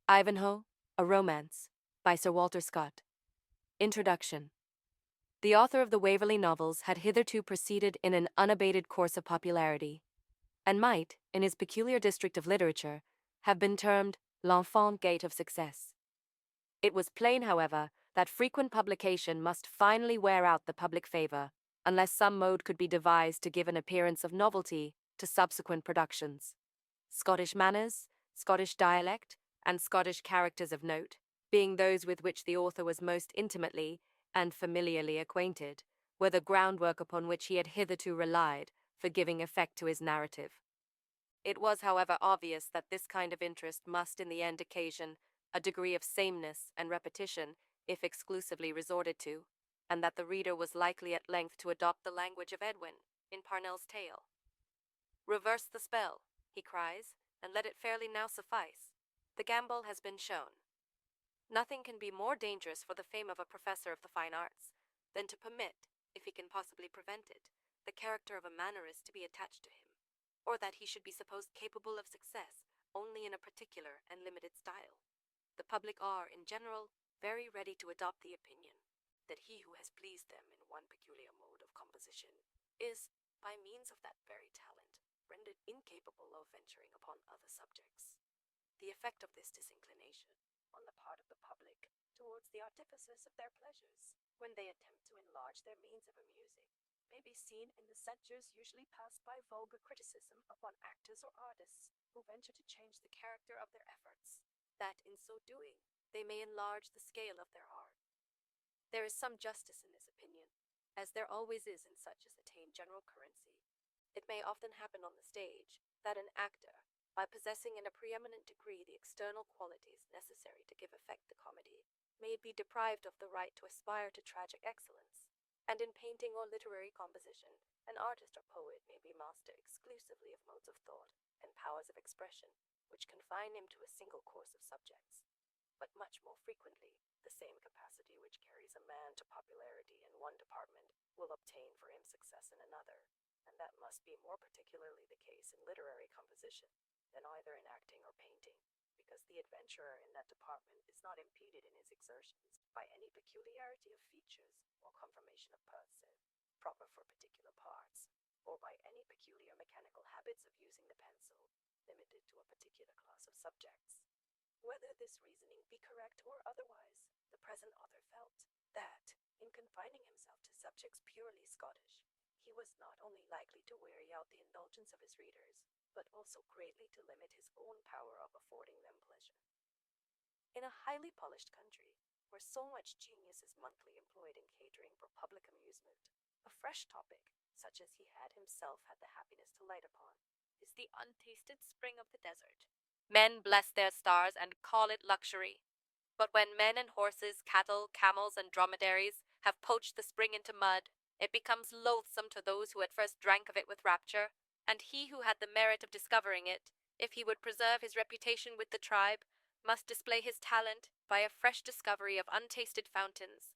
Ivanhoe, a Romance, by Sir Walter Scott. Introduction. The author of the Waverley novels had hitherto proceeded in an unabated course of popularity, and might, in his peculiar district of literature, have been termed l'enfant gate of success. It was plain, however, that frequent publication must finally wear out the public favour, unless some mode could be devised to give an appearance of novelty to subsequent productions. Scottish manners, Scottish dialect, and Scottish characters of note, being those with which the author was most intimately and familiarly acquainted, were the groundwork upon which he had hitherto relied for giving effect to his narrative. It was, however, obvious that this kind of interest must in the end occasion a degree of sameness and repetition if exclusively resorted to, and that the reader was likely at length to adopt the language of Edwin in Parnell's tale. "Reverse the spell," he cries, "and let it fairly now suffice. The gamble has been shown." Nothing can be more dangerous for the fame of a professor of the fine arts than to permit, if he can possibly prevent it, the character of a mannerist to be attached to him, or that he should be supposed capable of success only in a particular and limited style. The public are, in general, very ready to adopt the opinion that he who has pleased them in one peculiar mode of composition is, by means of that very talent, rendered incapable of venturing upon other subjects. The effect of this disinclination on the part of the public towards the artificers of their pleasures, when they attempt to enlarge their means of amusing, may be seen in the censures usually passed by vulgar criticism upon actors or artists who venture to change the character of their efforts, that in so doing they may enlarge the scale of their art. There is some justice in this opinion, as there always is in such as attain general currency. It may often happen on the stage that an actor, by possessing in a preeminent degree the external qualities necessary to give effect to comedy, may be deprived of the right to aspire to tragic excellence, and in painting or literary composition, an artist or poet may be master exclusively of modes of thought and powers of expression which confine him to a single course of subjects. But much more frequently, the same capacity which carries a man to popularity in one department will obtain for him success in another, and that must be more particularly the case in literary composition than either in acting or painting, because the adventurer in that department is not impeded in his exertions by any peculiarity of features or conformation of person proper for particular parts, or by any peculiar mechanical habits of using the pencil limited to a particular class of subjects. Whether this reasoning be correct or otherwise, the present author felt that, in confining himself to subjects purely Scottish, he was not only likely to weary out the indulgence of his readers, but also greatly to limit his own power of affording them pleasure. In a highly polished country, where so much genius is monthly employed in catering for public amusement, a fresh topic, such as he had himself had the happiness to light upon, is the untasted spring of the desert. Men bless their stars and call it luxury. But when men and horses, cattle, camels, and dromedaries have poached the spring into mud, it becomes loathsome to those who at first drank of it with rapture, and he who had the merit of discovering it, if he would preserve his reputation with the tribe, must display his talent by a fresh discovery of untasted fountains.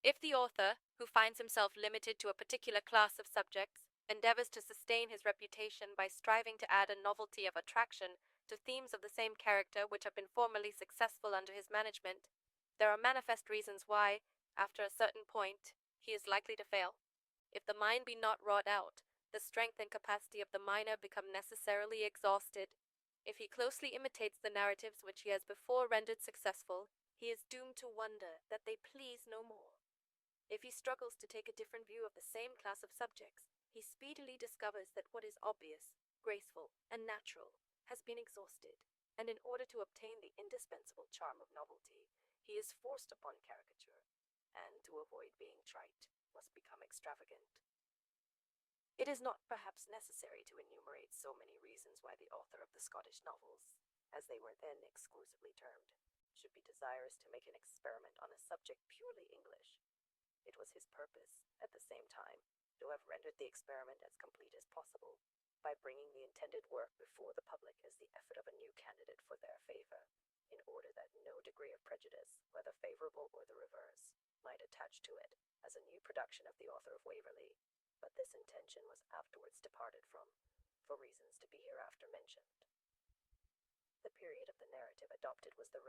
If the author, who finds himself limited to a particular class of subjects, endeavors to sustain his reputation by striving to add a novelty of attraction to themes of the same character which have been formerly successful under his management, there are manifest reasons why, after a certain point, he is likely to fail. If the mind be not wrought out, the strength and capacity of the miner become necessarily exhausted. If he closely imitates the narratives which he has before rendered successful, he is doomed to wonder that they please no more. If he struggles to take a different view of the same class of subjects, he speedily discovers that what is obvious, graceful, and natural has been exhausted, and in order to obtain the indispensable charm of novelty, he is forced upon caricature, and to avoid being trite, must become extravagant. It is not perhaps necessary to enumerate so many reasons why the author of the Scottish novels, as they were then exclusively termed, should be desirous to make an experiment on a subject purely English. It was his purpose, at the same time, to have rendered the experiment as complete as possible, by bringing the intended work before the public as the effort of a new candidate for their favor, in order that no degree of prejudice, whether favorable or the reverse, might attach to it as a new production of the author of Waverley, but this intention was afterwards departed from, for reasons to be hereafter mentioned. The period of the narrative adopted was the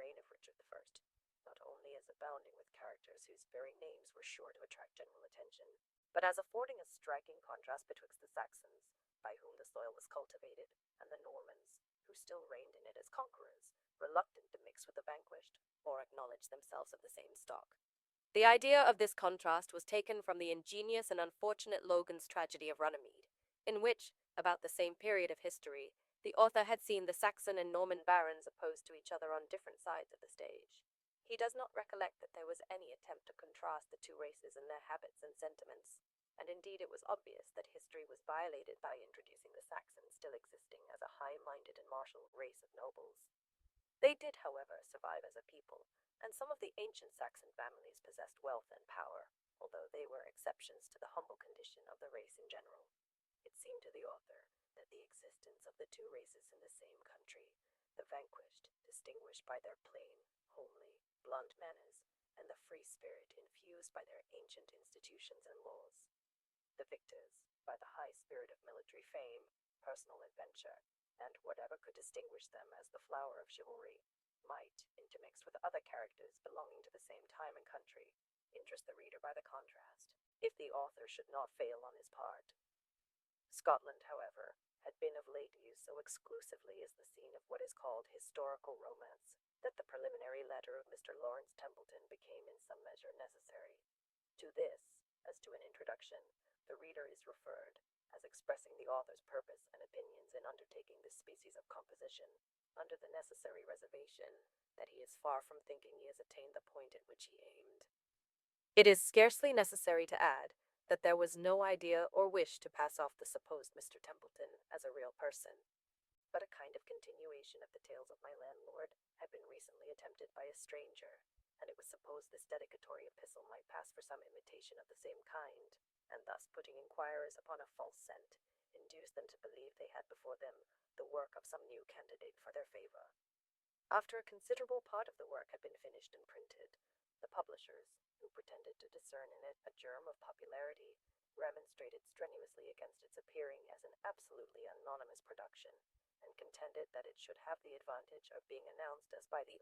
abounding with characters whose very names were sure to attract general attention, but as affording a striking contrast betwixt the Saxons, by whom the soil was cultivated, and the Normans, who still reigned in it as conquerors, reluctant to mix with the vanquished, or acknowledge themselves of the same stock. The idea of this contrast was taken from the ingenious and unfortunate Logan's tragedy of Runnymede, in which, about the same period of history, the author had seen the Saxon and Norman barons opposed to each other on different sides of the stage. He does not recollect that there was any attempt to contrast the two races in their habits and sentiments, and indeed it was obvious that history was violated by introducing the Saxons still existing as a high-minded and martial race of nobles. They did, however, survive as a people, and some of the ancient Saxon families possessed wealth and power, although they were exceptions to the humble condition of the race in general. It seemed to the author that the existence of the two races in the same country, the vanquished, distinguished by their plain, homely, blunt manners, and the free spirit infused by their ancient institutions and laws, the victors by the high spirit of military fame, personal adventure, and whatever could distinguish them as the flower of chivalry, might, intermixed with other characters belonging to the same time and country, interest the reader by the contrast, if the author should not fail on his part. Scotland, however, had been of late used so exclusively as the scene of what is called historical romance, that the preliminary letter of Mr. Lawrence Templeton became in some measure necessary. To this, as to an introduction, the reader is referred, as expressing the author's purpose and opinions in undertaking this species of composition, under the necessary reservation that he is far from thinking he has attained the point at which he aimed. It is scarcely necessary to add that there was no idea or wish to pass off the supposed Mr. Templeton as a real person, but a kind of continuation of the tales of my landlord had been recently attempted by a stranger, and it was supposed this dedicatory epistle might pass for some imitation of the same kind, and thus putting inquirers upon a false scent, induce them to believe they had before them the work of some new candidate for their favor. After a considerable part of the work had been finished and printed, the publishers, who pretended to discern in it a germ of popularity, remonstrated strenuously against its appearing as an absolutely anonymous production, and contended that it should have the advantage of being announced as by the